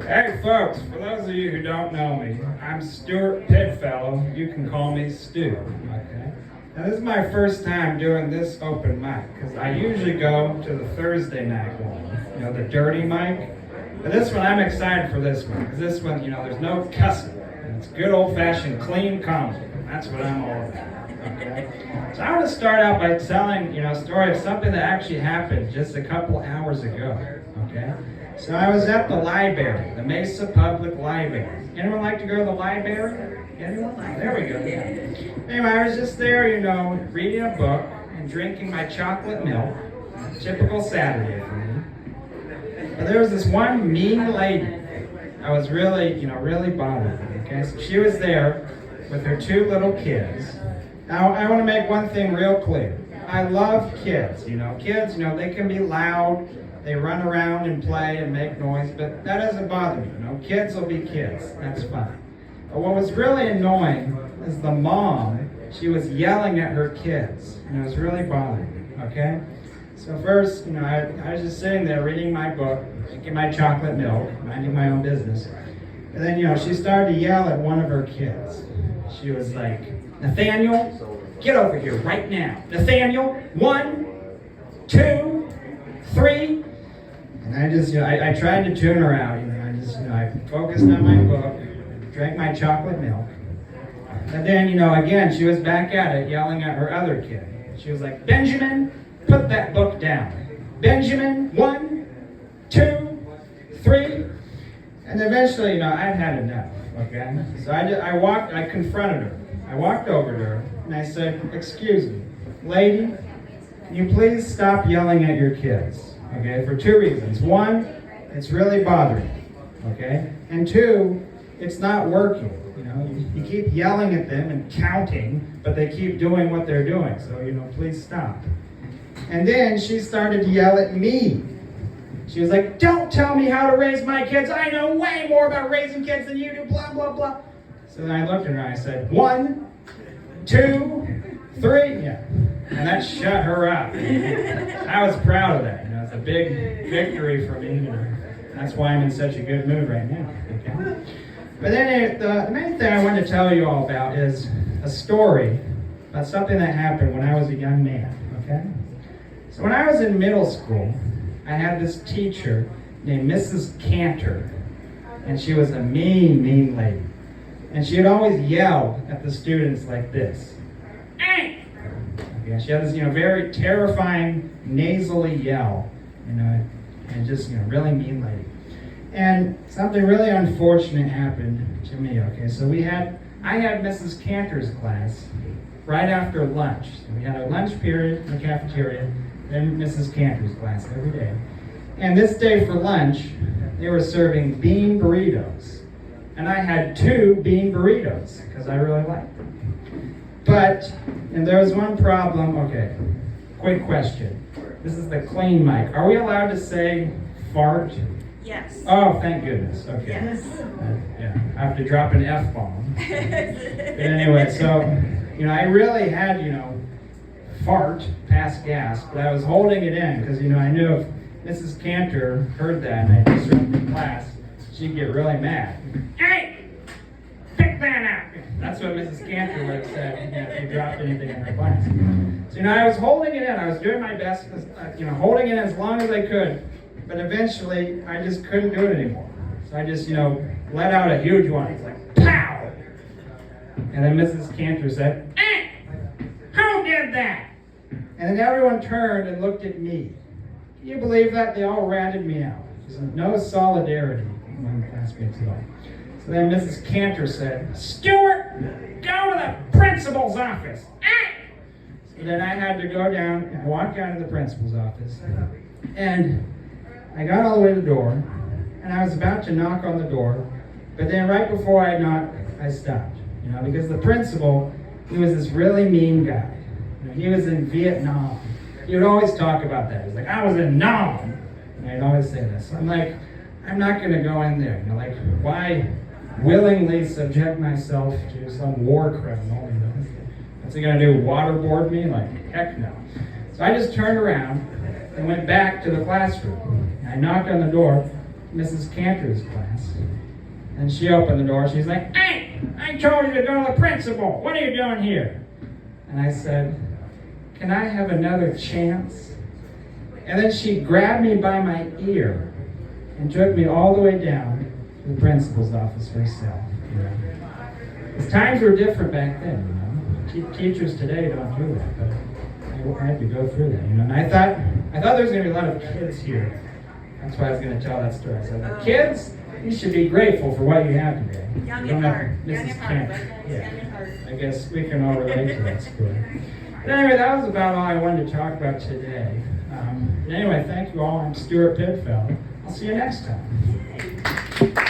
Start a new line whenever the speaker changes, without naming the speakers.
Hey folks, for those of you who don't know me, I'm Stewart Pidfellow. You can call me Stu. Okay. Now this is my first time doing this open mic because I usually go to the Thursday night one, the dirty mic. But this one, I'm excited for this one because this one, there's no cussing. It's good old-fashioned clean comedy. That's what I'm all about. Okay. So I want to start out by telling, a story of something that actually happened just a couple hours ago. Okay. So I was at the library, the Mesa Public Library. Anyone like to go to the library? Anyone? There we go. Yeah. Anyway, I was just there, reading a book and drinking my chocolate milk. Typical Saturday for me. But there was this one mean lady. I was really bothered. Okay, so she was there with her two little kids. Now, I want to make one thing real clear. I love kids. Kids, they can be loud. They run around and play and make noise, but that doesn't bother me. Kids will be kids. That's fine. But what was really annoying is the mom. She was yelling at her kids, and it was really bothering me. Okay. So first, I was just sitting there reading my book, drinking my chocolate milk, minding my own business, and then she started to yell at one of her kids. She was like, "Nathaniel, get over here right now. Nathaniel, 1, 2, 3. And I just, I tried to tune her out. I focused on my book, drank my chocolate milk. And then, again, she was back at it, yelling at her other kid. She was like, "Benjamin, put that book down. Benjamin, 1, 2, 3. And eventually, I'd had enough, okay? So I confronted her. I walked over to her, and I said, "Excuse me, lady, can you please stop yelling at your kids?" Okay, for 2 reasons. 1, it's really bothering me, okay? And 2, it's not working. You keep yelling at them and counting, but they keep doing what they're doing. So, please stop. And then she started to yell at me. She was like, "Don't tell me how to raise my kids. I know way more about raising kids than you do, blah, blah, blah." So then I looked at her and I said, 1, 2, 3. Yeah. And that shut her up. I was proud of that. It's a big victory for me. That's why I'm in such a good mood right now. Okay? But then the main thing I want to tell you all about is a story about something that happened when I was a young man. Okay? So when I was in middle school, I had this teacher named Mrs. Cantor, and she was a mean, mean lady. And she would always yell at the students like this. Yeah, she had this, very terrifying, nasally yell, and just, really mean lady. And something really unfortunate happened to me, okay? So I had Mrs. Cantor's class right after lunch. So we had a lunch period in the cafeteria, then Mrs. Cantor's class every day. And this day for lunch, they were serving bean burritos. And I had 2 bean burritos, because I really liked them. And there was one problem. Okay, quick question. This is the clean mic. Are we allowed to say fart?
Yes.
Oh, thank goodness. Okay.
Yes.
Yeah, I have to drop an F-bomb. But anyway, so, I really had, fart past gas, but I was holding it in because, I knew if Mrs. Cantor heard that and I disrupted class, she'd get really mad. "Hey! Pick that up!" That's what Mrs. Cantor would have said if you dropped anything in her class. So, I was holding it in. I was doing my best, holding it as long as I could. But eventually, I just couldn't do it anymore. So I just, let out a huge one. It's like, pow! And then Mrs. Cantor said, "Who did that?" And then everyone turned and looked at me. Can you believe that? They all ratted me out. There's no solidarity among the classmates at all. So then Mrs. Cantor said, "Stewart, go to the principal's office." So then I had to go down and walk out of the principal's office. And I got all the way to the door, and I was about to knock on the door, but then right before I knocked, I stopped. Because the principal, he was this really mean guy. He was in Vietnam. He would always talk about that. He's like, "I was in Nam." And I'd always say this. So I'm like, I'm not going to go in there. Why willingly subject myself to some war criminal? What's he going to do, waterboard me? Heck no. So I just turned around and went back to the classroom. I knocked on the door, Mrs. Cantor's class. And she opened the door. She's like, "Hey, I told you to go to the principal. What are you doing here?" And I said, "Can I have another chance?" And then she grabbed me by my ear and took me all the way down to the principal's office herself. Because times were different back then, Teachers today don't do that, but I had to go through that, And I thought there was going to be a lot of kids here. That's why I was going to tell that story. I said, "Kids, you should be grateful for what you have today."
Down your heart. Down your heart.
Yeah. I guess we can all relate to that story. But anyway, that was about all I wanted to talk about today. But anyway, thank you all. I'm Stewart Pidfellow. I'll see you next time.